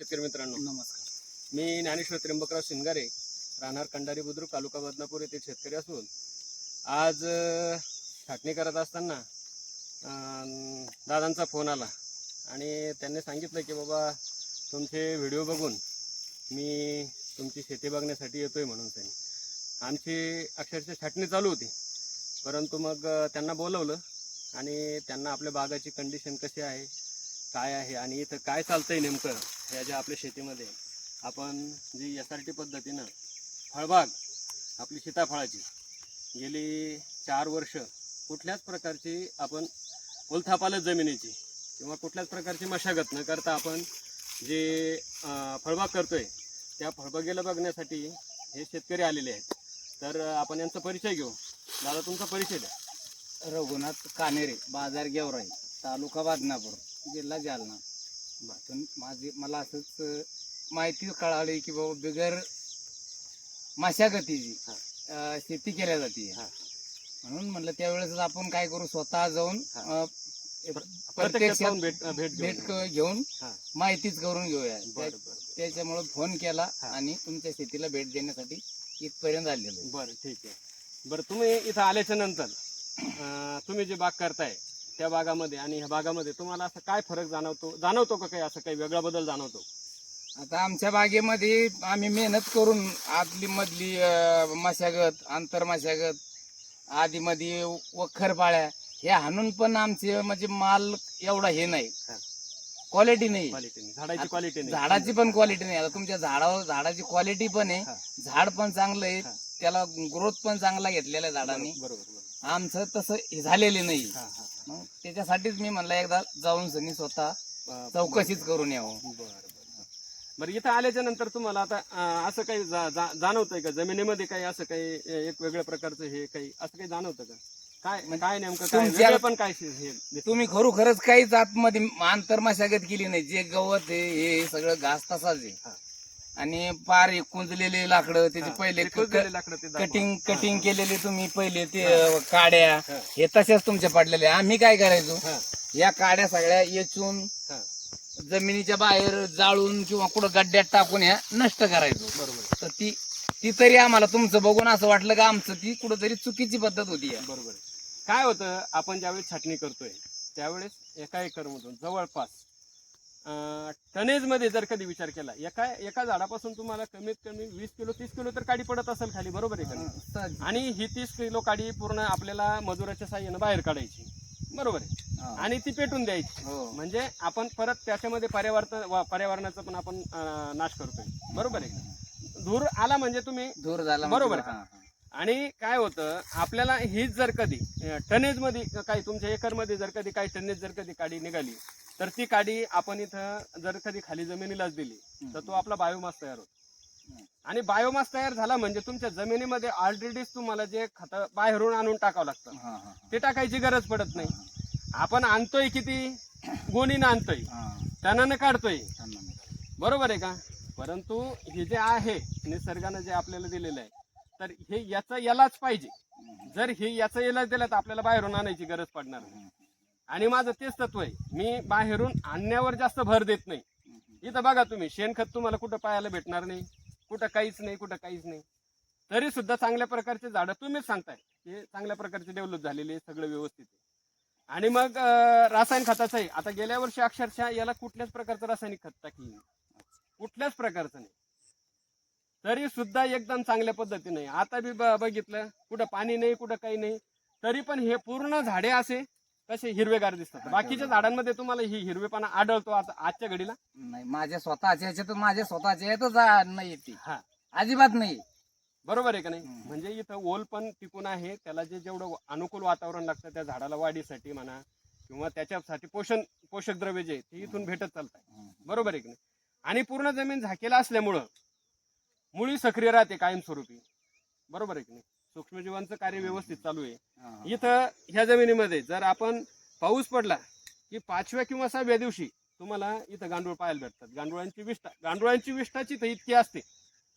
शेतकरी मित्रांनो, नमस्कार. मी ज्ञानेश्वर त्र्यंबकराव शिंगारे, राहणार कंडारी बुद्रुक, तालुका बदनापूर येथे शेतकरी असून आज छाटणी करत असताना दादांचा फोन आला आणि त्यांनी सांगितलं की बाबा तुमचे व्हिडिओ बघून मी तुमची शेती बघण्यासाठी येतोय म्हणून. त्यांनी आमची अक्षरशः छाटणी चालू होती, परंतु मग त्यांना बोलवलं आणि त्यांना आपल्या बागाची कंडिशन कशी आहे, काय आहे आणि इथं काय चालतंय नेमकं ह्या ज्या आपल्या शेतीमध्ये आपण जी SRT पद्धतीनं फळबाग आपली सीताफळाची गेली 4 वर्ष कुठल्याच प्रकारची आपण उलथापालत जमिनीची किंवा कुठल्याच प्रकारची मशागत न करता आपण जे फळबाग करतोय त्या फळबागेला बघण्यासाठी हे शेतकरी आलेले आहेत. तर आपण यांचा परिचय घेऊ. दादा, तुमचा परिचय द्या. रघुनाथ कानेरे, बाजार गेवराई, तालुका बदनापूर, जिल्हा जालना. मला असंच माहिती कळाली की बाबा बिगर मशागतीची शेती केल्या जाते, म्हणून म्हणलं त्यावेळेस आपण काय करू, स्वतः जाऊन प्रत्यक्षात भेट घेऊन माहितीच करून घेऊया. त्याच्यामुळे फोन केला आणि तुमच्या शेतीला भेट देण्यासाठी इथपर्यंत आलेलो. बरं, ठीक आहे. बरं, तुम्ही इथं आल्याच्या नंतर तुम्ही जे बाग करताय त्या बागामध्ये आणि ह्या बागामध्ये तुम्हाला असं काय फरक जाणवतो का, काही असं काही वेगळा बदल जाणवतो? आता आमच्या बागेमध्ये आम्ही मेहनत करून आदली मधली मशागत, आंतर मशागत, आधी मध्ये वखरपाळ्या हे हाणून पण आमचे म्हणजे माल एवढा हे नाही, क्वालिटी नाही, झाडाची क्वालिटी नाही, झाडाची पण क्वालिटी नाही. आता तुमच्या झाडाची क्वालिटी पण आहे, झाड पण चांगलं आहे, त्याला ग्रोथ पण चांगला घेतलेला आहे झाडाने. बरोबर. आमचं तसं झालेले नाही. मग त्याच्यासाठीच मी म्हणलं एकदा जाऊन सनी स्वतः चौकशीच करून यावं. बरं, इथं आल्याच्या नंतर तुम्हाला आता असं काही जाणवतंय का, जमिनीमध्ये काही असं काही एक वेगळ्या प्रकारचं हे काही असं काही जाणवतं का? काय नेमकं काय पण काय तुम्ही खरोखरच काहीच आतमध्ये आंतर मशागत केली नाही. जे गवत आहे हे सगळं घास तसाच आहे आणि पार कुंजलेले लाकडं, त्याचे पहिले कटिंग केलेले तुम्ही पहिले ते काड्या हे तशाच तुमच्या पडलेले. आम्ही काय करायचो, या काड्या सगळ्या येचून जमिनीच्या बाहेर जाळून किंवा कुठं गड्ड्यात टाकून ह्या नष्ट करायचो. बरोबर. तर ती तरी आम्हाला तुमचं बघून असं वाटलं का आमचं ती कुठंतरी चुकीची पद्धत होती. बरोबर. काय होतं, आपण ज्यावेळेस छाटणी करतोय त्यावेळेस एका एकरमधून जवळपास टनेज मध्ये जर कधी विचार केला, एका झाडापासून तुम्हाला कमीत कमी 20 किलो 30 किलो तर काडी पडत असेल खाली, बरोबर आहे का? आणि ही 30 किलो काडी पूर्ण आपल्याला मजुराच्या साह्यानं बाहेर काढायची, बरोबर आहे, आणि ती पेटून द्यायची. म्हणजे आपण परत त्याच्यामध्ये पर्यावरणाचा पण आपण नाश करतोय, बरोबर आहे. धूर आला म्हणजे तुम्ही दूर झाला, बरोबर का? आणि काय होतं, आपल्याला हीच जर कधी टनेज मध्ये काही तुमच्या एकरमध्ये जर कधी काही टनेज जर कधी काडी निघाली तर ती काडी आपण इथं जर कधी खाली जमिनीलाच दिली तर तो आपला बायोमास तयार होतो. आणि बायोमास तयार झाला म्हणजे तुमच्या जमिनीमध्ये ऑलरेडीच तुम्हाला जे खत बाहेरून आणून टाकावं लागतं, ते टाकायची गरज पडत नाही. आपण आणतोय किती गोणीनं आणतोय, टनानं काढतोय, बरोबर आहे का? परंतु हे जे आहे निसर्गानं जे आपल्याला दिलेलं आहे, तर हे यालाच पाहिजे. जर हे यालाच दिलं तर आपल्याला बाहेरून आणायची गरज पडणार नाही. आणि माझं तेच तत्व आहे, मी बाहेरून आणण्यावर जास्त भर देत नाही. इथं बघा तुम्ही, शेणखत तुम्हाला कुठं पाहायला भेटणार नाही, कुठं काहीच नाही. तरी सुद्धा चांगल्या प्रकारचे झाडं तुम्हीच सांगताय हे चांगल्या प्रकारचे डेव्हलप झालेले, सगळं व्यवस्थित आहे. आणि मग रासायनिक खताचं आहे. आता गेल्या वर्षी अक्षरशः याला कुठल्याच प्रकारचं रासायनिक खत टाकलं नाही, कुठल्याच प्रकारचं नाही, तरी सुद्धा एकदम चांगल्या पद्धतीने. आता बी बघितलं, कुठं पाणी नाही, कुठं काही नाही, तरी पण हे पूर्ण झाडे असे कसे हिरवेगार दिसतात. बाकीच्या झाडांमध्ये तुम्हाला ही हिरवेपणा आढळतो आता आजच्या घडीला नाही. माझ्या स्वतःच्या याच्यातच नाही, ती अजिबात नाही, बरोबर आहे का नाही? म्हणजे इथं ओल पण टिकून आहे, त्याला जेवढं अनुकूल वातावरण लागतं त्या झाडाला वाढीसाठी म्हणा किंवा त्याच्यासाठी पोषक द्रव्य जे ते इथून भेटत चालत आहे, बरोबर आहे की नाही? आणि पूर्ण जमीन झाकेला असल्यामुळं मुळी सक्रिय राहते कायमस्वरूपी, बरोबर आहे की नाही? सूक्ष्मजीवांचं कार्य व्यवस्थित चालू आहे. इथं ह्या जमिनीमध्ये जर आपण पाऊस पडला की 5व्या किंवा 6व्या दिवशी तुम्हाला इथं गांडूळ पाहायला भेटतात. गांडुळांची विष्ठाची तर इतकी असते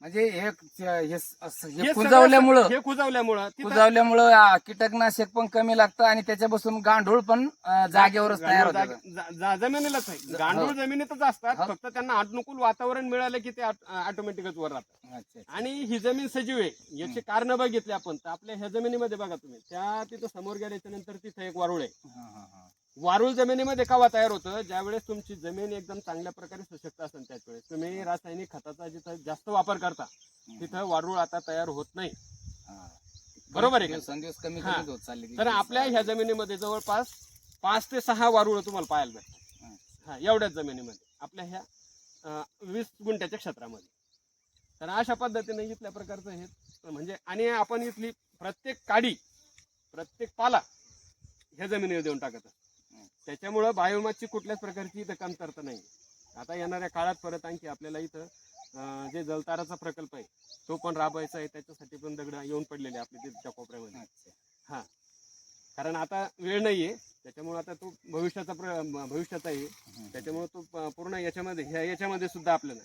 म्हणजे हे हे कुजवल्यामुळं हे कुजवल्यामुळं तिथं कुजवल्यामुळं कीटकनाशक पण कमी लागतं आणि त्याच्यापासून गांडूळ पण जागेवरच तयार होतं. जमिनीलाच आहे. गांडूळ जमिनीतच असतात, हो. फक्त त्यांना अनुकूल वातावरण मिळालं की ते ऑटोमॅटिकच वर राहतात. अच्छा. आणि ही जमीन सजीव आहे याची कारण बघितली आपण तर आपल्या ह्या जमिनीमध्ये बघा तुम्ही त्या तिथं समोर गेल्याच्या नंतर तिथं एक वारुळ आहे. हा, हा, हा. वारुळ जमिनीमध्ये केव्हा तयार होतं, ज्यावेळेस तुमची जमीन एकदम चांगल्या प्रकारे सशक्त असेल त्याच वेळेस तुम्ही रासायनिक खताचा जिथं जास्त वापर करता तिथं वारुळ आता तयार होत नाही. हा. बरोबर आहे का? दिवसेंदिवस कमी हा. कमी होत चालली. तर आपल्या ह्या जमिनीमध्ये जवळपास 5 ते 6 वारुळ तुम्हाला पाहायला भेटतात. हा, एवढ्याच जमिनीमध्ये आपल्या ह्या 20 गुंठ्याच्या क्षेत्रामध्ये. तर अशा पद्धतीने इथल्या प्रकारचं हे म्हणजे आणि आपण इथली प्रत्येक काडी प्रत्येक पाला ह्या जमिनीवर देऊन टाकत असतो. त्याच्यामुळं बायोमासची कुठल्याच प्रकारची इथं कमतरता नाही. आता येणाऱ्या काळात परत आणखी आपल्याला इथं जे जलताराचा प्रकल्प आहे तो पण राबवायचा आहे. त्याच्यासाठी पण दगड येऊन पडलेले आपल्या तिथच्या कोपऱ्यामध्ये. हा, कारण आता वेळ नाहीये त्याच्यामुळे आता तो भविष्याचा आहे. त्याच्यामुळे तो पूर्ण याच्यामध्ये सुद्धा आपल्याला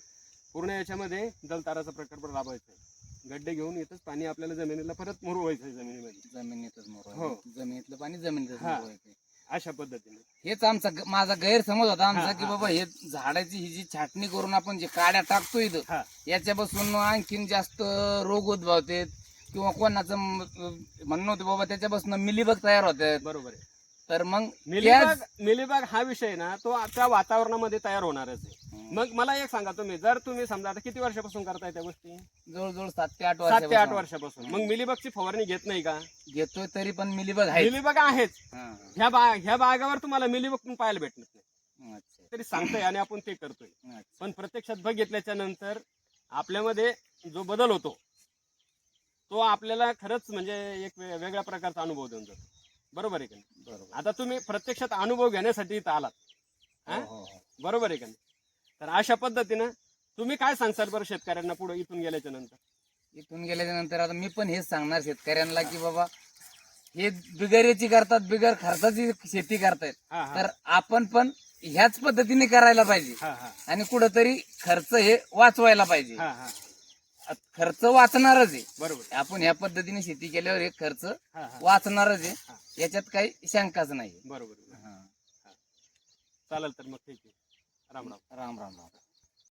पूर्ण याच्यामध्ये जलताराचा प्रकल्प राबवायचा आहे. गड्डे घेऊन इथंच पाणी आपल्याला जमिनीला परत मुरवायचं आहे जमिनीतच हो. मुरवायचं. जमिनीतलं पाणी जमिनीतच हा. मुरवायचं. अशा पद्धतीने हेच माझा गैरसमज होता आमचा हा, की हा, बाबा हे झाडाची ही जी छाटणी करून आपण जे काड्या टाकतो इथं हा. याच्यापासून आणखीन जास्त रोग उद्भवतात किंवा कोणाचं म्हणणं होतं बाबा त्याच्यापासून मिलीबग तयार होतात. बरोबर आहे. तर मग मिलीबाग हा विषय ना तो त्या वातावरणामध्ये तयार होणारच आहे. मग मला एक सांगा तुम्ही जर तुम्ही समजा आता किती वर्षापासून करताय त्या गोष्टी? जवळजवळ 7 ते 8 7 ते 8 वर्षापासून. मग मिलीबागची फवारणी घेत नाही का? घेतोय तरी पण मिलीबग आहे. मिलीबाग आहेच. ह्या बागावर तुम्हाला मिलीबाग पण पाहायला भेटत नाही. तरी सांगतोय आणि आपण ते करतोय. पण प्रत्यक्षात बघितल्याच्या नंतर आपल्यामध्ये जो बदल होतो तो आपल्याला खरंच म्हणजे एक वेगळ्या प्रकारचा अनुभव देऊन जातो. बरोबर आहे का नाही? बरोबर. आता तुम्ही प्रत्यक्षात अनुभव घेण्यासाठी इथं आलात. हा? बरोबर आहे का नाही? तर अशा पद्धतीनं तुम्ही काय सांगसाल बरं शेतकऱ्यांना पुढे इथून गेल्याच्या नंतर? इथून गेल्याच्या नंतर आता मी पण हेच सांगणार शेतकऱ्यांना की बाबा हे बिगरेची करतात, बिगर खर्चाची शेती करतायत. हा, हा. तर आपण पण ह्याच पद्धतीने करायला पाहिजे हा, हा. आणि कुठंतरी खर्च हे वाचवायला पाहिजे. हा, हा. खर्च वाचणारच आहे. बरोबर. आपण ह्या पद्धतीने शेती केल्यावर हे खर्च हा, हा. वाचणारच आहे. याच्यात काही शंकाच नाही. बरोबर. चालेल तर मग ठीक आहे. राम राम. राम राम राम.